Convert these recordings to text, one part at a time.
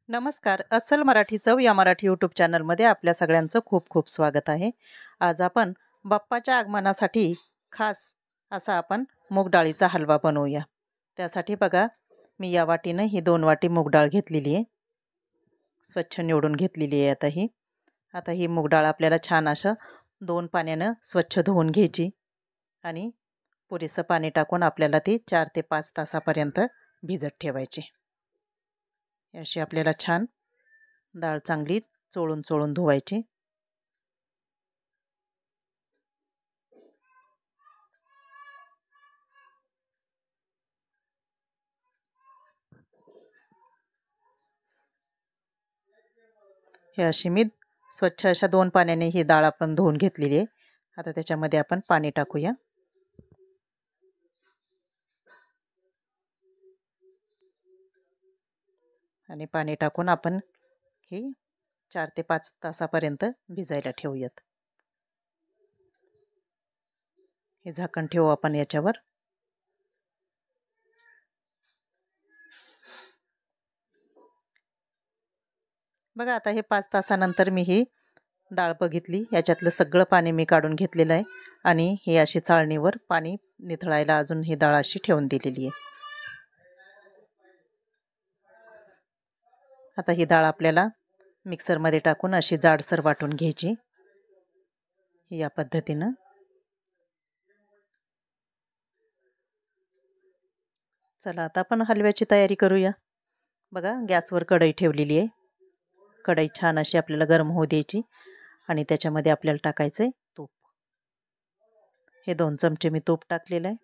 नमस्कार. अस्सल मराठी चव या मराठी यूट्यूब चॅनलमध्ये आपल्या सगळ्यांचं खूप खूप स्वागत आहे. आज आपण बाप्पाच्या आगमनासाठी खास असा आपण मूग डाळीचा हलवा बनवूया. त्यासाठी बघा, मी या वाटीनं ही 2 वाटी मूग डाळ घेतलेली आहे. स्वच्छ निवडून घेतलेली आहे आता ही मूग डाळ आपल्याला छान असं 2 पाण्यानं स्वच्छ धुवून घ्यायची आणि पुरेसं पाणी टाकून आपल्याला ती 4 ते 5 तासापर्यंत भिजत ठेवायची. अशी आपल्याला छान डाळ चांगली चोळून चोळून धुवायची. हे अशी मी स्वच्छ अशा 2 पाण्याने ही डाळ आपण धुवून घेतलेली आहे. आता त्याच्यामध्ये आपण पाणी टाकूया. आणि पाणी टाकून आपण ही 4 ते 5 तासापर्यंत भिजायला ठेवूयात. हे झाकण ठेवू आपण याच्यावर. बघा, आता हे 5 तासानंतर मी ही डाळ बघितली. याच्यातलं सगळं पाणी मी काढून घेतलेलं आहे आणि ही अशी चाळणीवर पाणी निथळायला अजून ही डाळ अशी ठेवून दिलेली आहे. आता ही डाळ आपल्याला मिक्सरमध्ये टाकून अशी जाडसर वाटून घ्यायची. या पद्धतीनं. चला, आता आपण हलव्याची तयारी करूया. बघा, गॅसवर कढई ठेवलेली आहे. कढई छान अशी आपल्याला गरम होऊ द्यायची आणि त्याच्यामध्ये आपल्याला टाकायचं आहे तूप. हे 2 चमचे मी तूप टाकलेलं आहे.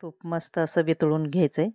तूप मस्त असं वितळून घ्यायचं आहे.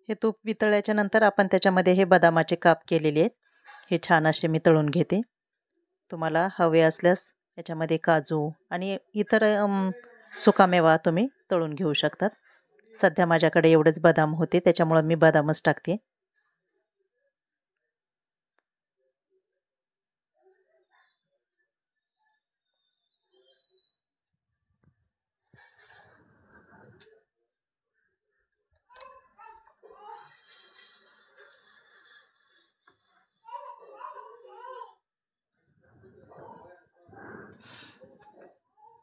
हे तूप वितळल्याच्या नंतर आपण त्याच्यामध्ये हे बदामाचे काप केलेले आहेत. हे छान असे मी तळून घेते. तुम्हाला हवे असल्यास याच्यामध्ये काजू आणि इतर सुकामेवा तुम्ही तळून घेऊ शकतात. सध्या माझ्याकडे एवढेच बदाम होते, त्याच्यामुळं मी बदामच टाकते.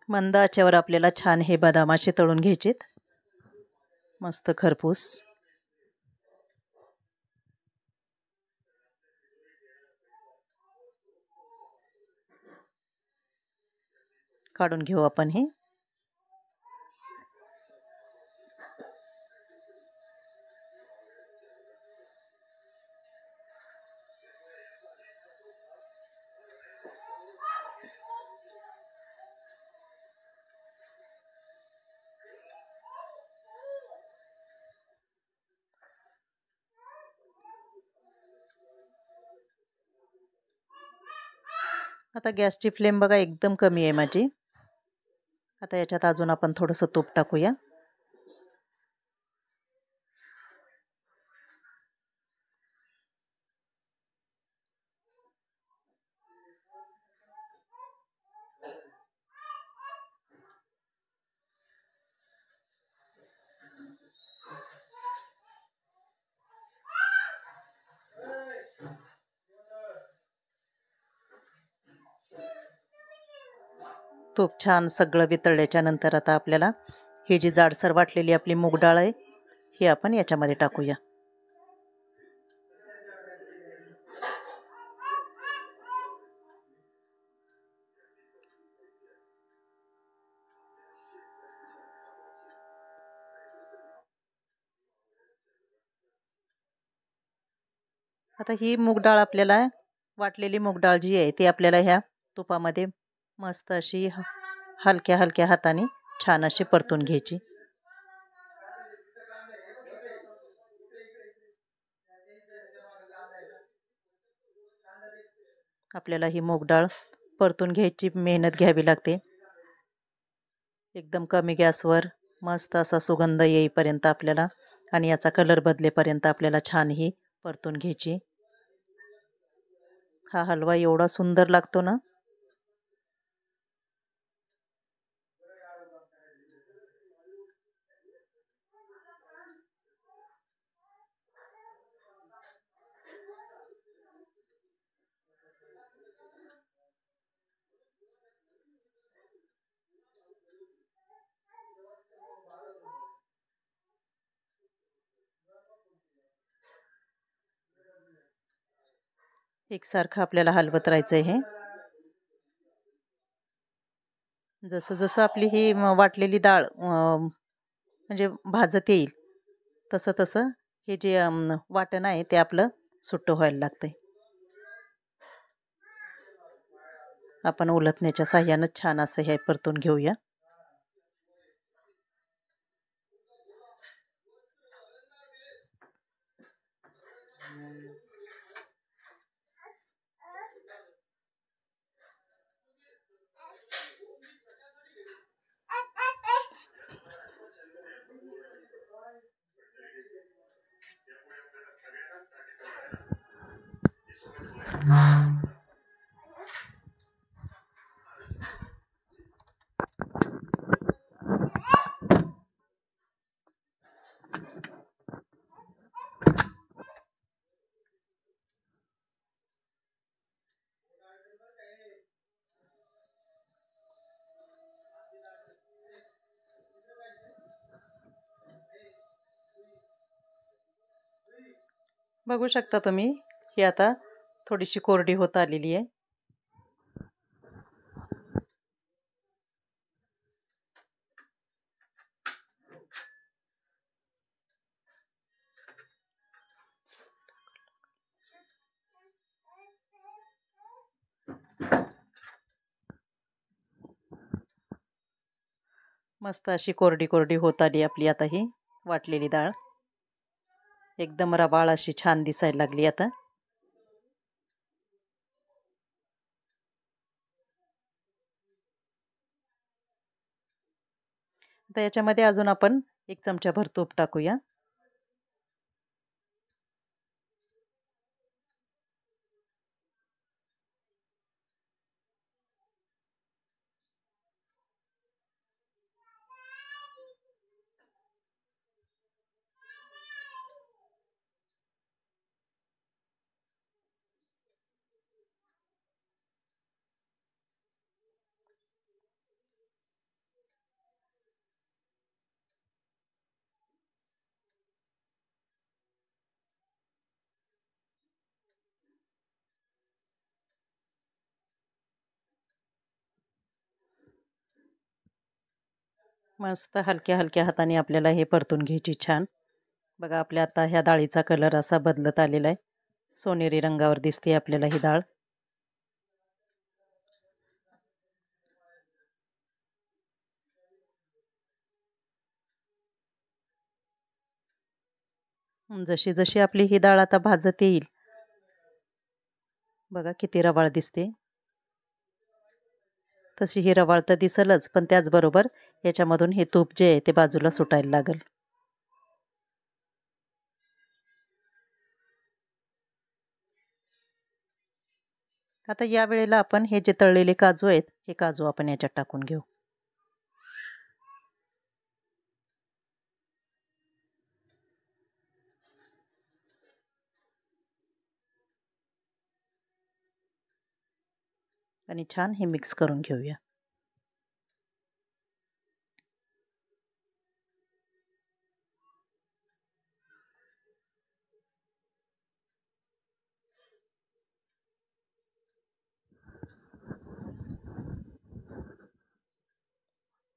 मंद आचेवर आपल्याला छान हे बदाम असे तळून घ्यायचेत. मस्त खरपूस. काढून घेऊ आपण हे. आता गॅसची फ्लेम बघा एकदम कमी आहे माझी. आता याच्यात अजून आपण थोडंसं तूप टाकूया. तूप छान सगळं वितळल्याच्या नंतर आता आपल्याला ही जी जाडसर वाटलेली आपली मूग डाळ आहे ही आपण याच्यामध्ये टाकूया. आता ही मूग डाळ आपल्याला वाटलेली मूग डाळ जी आहे ती आपल्याला ह्या तुपामध्ये मस्त अशी हलक्या हलक्या हाताने छान अशी परतून घ्यायची. आपल्याला ही मूग डाळ परतून घ्यायची मेहनत घ्यावी लागते. एकदम कमी गॅसवर मस्त असा सुगंध येईपर्यंत आपल्याला आणि याचा कलर बदलेपर्यंत आपल्याला छान ही परतून घ्यायची. हा हलवा एवढा सुंदर लागतो ना. एकसारखं आपल्याला हलवत राहायचं आहे. जसं जसं आपली ही वाटलेली डाळ म्हणजे भाजत येईल तसं तसं हे जे वाटण आहे ते आपलं सुट्टं व्हायला लागतंय. आपण उलटण्याच्या साह्यानं छान असं हे परतून घेऊया. बघू शकता तुम्ही ही आता थोडीशी कोरडी होत आलेली आहे. मस्त अशी कोरडी कोरडी होत आली आपली आता ही वाटलेली डाळ. एकदम रवाळ अशी छान दिसायला लागली आता. तर याच्यामध्ये अजून आपण 1 चमचाभर तूप टाकूया. मस्त हलक्या हलक्या हाताने आपल्याला हे परतून घ्यायची छान. बघा आपल्या आता ह्या डाळीचा कलर असा बदलत आलेला आहे. सोनेरी रंगावर दिसते आपल्याला ही डाळ. जशी जशी आपली ही डाळ आता भाजत येईल बघा किती रवाळ दिसते. तशी ही रवाळ तर दिसलच पण त्याचबरोबर याच्यामधून हे तूप जे आहे ते बाजूला सुटायला लागेल. आता या वेळेला आपण हे जे तळलेले काजू आहेत हे काजू आपण याच्यात टाकून घेऊ. आणि छान हे मिक्स करून घेऊया.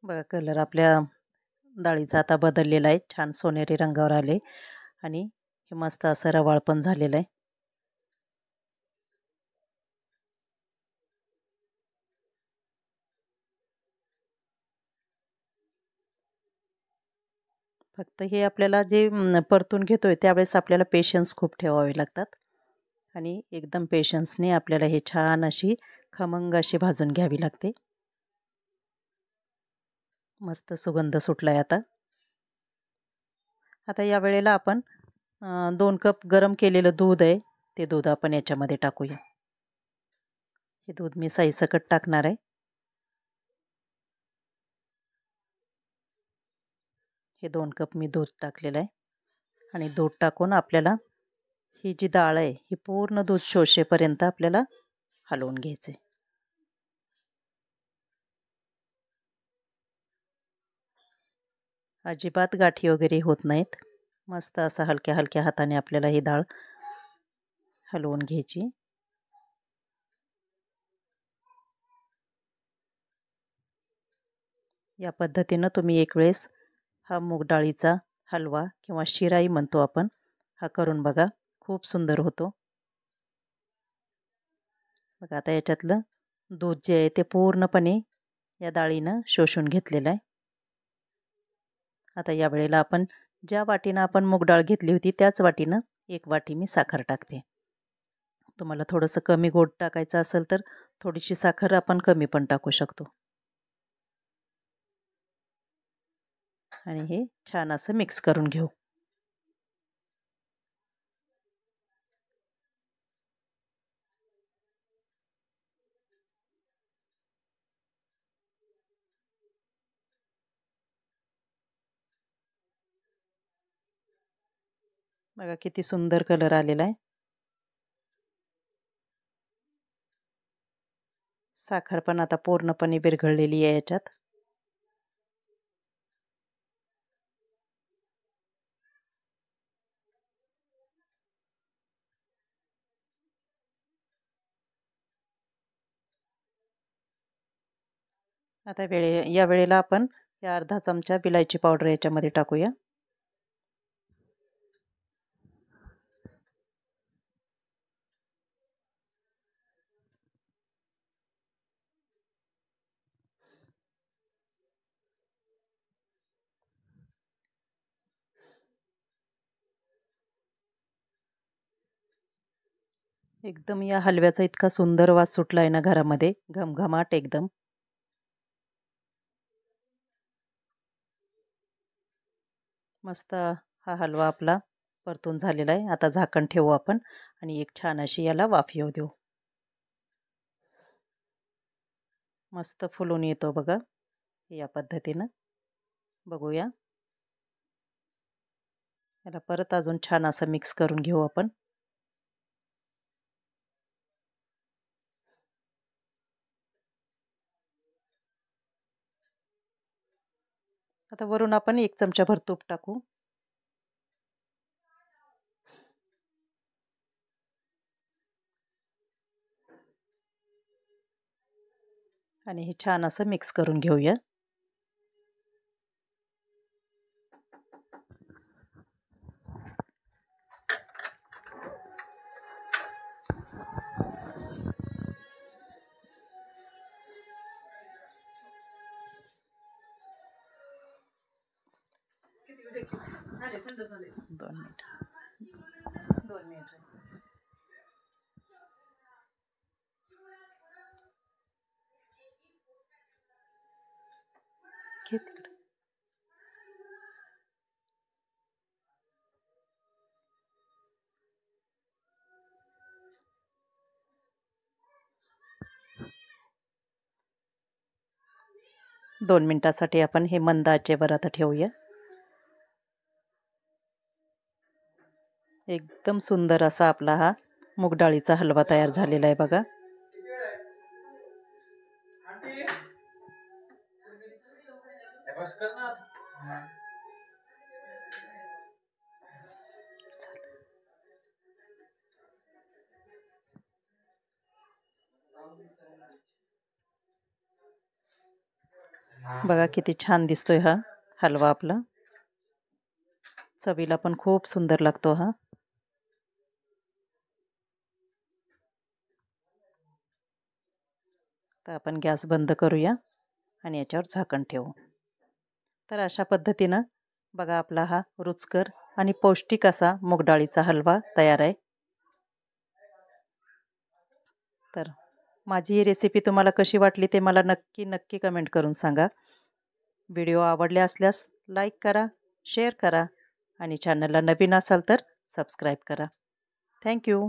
बघा कलर आपल्या डाळीचा आता बदललेला आहे. छान सोनेरी रंगावर आले आणि हे मस्त असं रवाळ पण झालेलं आहे. फक्त हे आपल्याला जे परतून घेतोय त्यावेळेस आपल्याला पेशन्स खूप ठेवावे लागतात आणि एकदम पेशन्सने आपल्याला हे छान अशी खमंग अशी भाजून घ्यावी लागते. मस्त सुगंध सुटलाय आता. आता या वेळेला आपण 2 कप गरम केलेलं दूध आहे, ते दूध आपण याच्यामध्ये टाकूया. हे दूध मी साईसकट टाकणार आहे. हे 2 कप मी दूध टाकलेलं आहे आणि दूध टाकून आपल्याला ही जी डाळ आहे ही पूर्ण दूध शोषेपर्यंत आपल्याला हलवून घ्यायचे. अजिबात गाठी वगैरे होत नाहीत. मस्त असं हलक्या हलक्या हाताने आपल्याला ही डाळ हलवून घ्यायची. या पद्धतीनं तुम्ही एक वेळेस हा मूग डाळीचा हलवा किंवा शिराई म्हणतो आपण, हा करून बघा. खूप सुंदर होतो. बघा आता याच्यातलं दूध जे आहे ते पूर्णपणे या डाळीनं शोषून घेतलेलं आहे. आता या वेळेला आपण ज्या वाटीनं आपण मूग डाळ घेतली होती त्याच वाटीनं 1 वाटी मी साखर टाकते. तुम्हाला थोडंसं कमी गोड टाकायचं असेल तर थोडीशी साखर आपण कमी पण टाकू शकतो. आणि हे छान असं मिक्स करून घेऊ. बघा किती सुंदर कलर आलेला आहे. साखर पण आता पूर्णपणे विरघळलेली आहे याच्यात. आता या वेळेला आपण या अर्धा चमचा विलायची पावडर याच्यामध्ये टाकूया. एकदम या हलव्याचा इतका सुंदर वास सुटला आहे ना घरामध्ये, घमघमाट एकदम. मस्त हा हलवा आपला परतून झालेला आहे. आता झाकण ठेवू आपण आणि एक छान अशी याला वाफ येऊ देऊ. मस्त फुलून येतो बघा या पद्धतीनं. बघूया. याला परत अजून छान असं मिक्स करून घेऊ आपण. आता वरून आपण 1 चमचाभर तूप टाकू. आणि हे छान असं मिक्स करून घेऊया. दोन मिनिट. घे तिकडे. दोन मिनिटासाठी आपण हे मंद आचेवर आता ठेवूया. एकदम सुंदर असा आपला हा मूग डाळीचा हलवा तयार झालेला आहे बघा. बघा किती छान दिसतोय हा हलवा आपला. चवीला पण खूप सुंदर लागतो हा. तर आपण गॅस बंद करूया आणि याच्यावर झाकण ठेवू. तर अशा पद्धतीनं बघा आपला हा रुचकर आणि पौष्टिक असा मूग डाळीचा हलवा तयार आहे. तर माझी ही रेसिपी तुम्हाला कशी वाटली ते मला नक्की कमेंट करून सांगा. व्हिडिओ आवडले असल्यास लाईक करा, शेअर करा आणि चॅनलला नवीन असाल तर सबस्क्राईब करा. थँक्यू.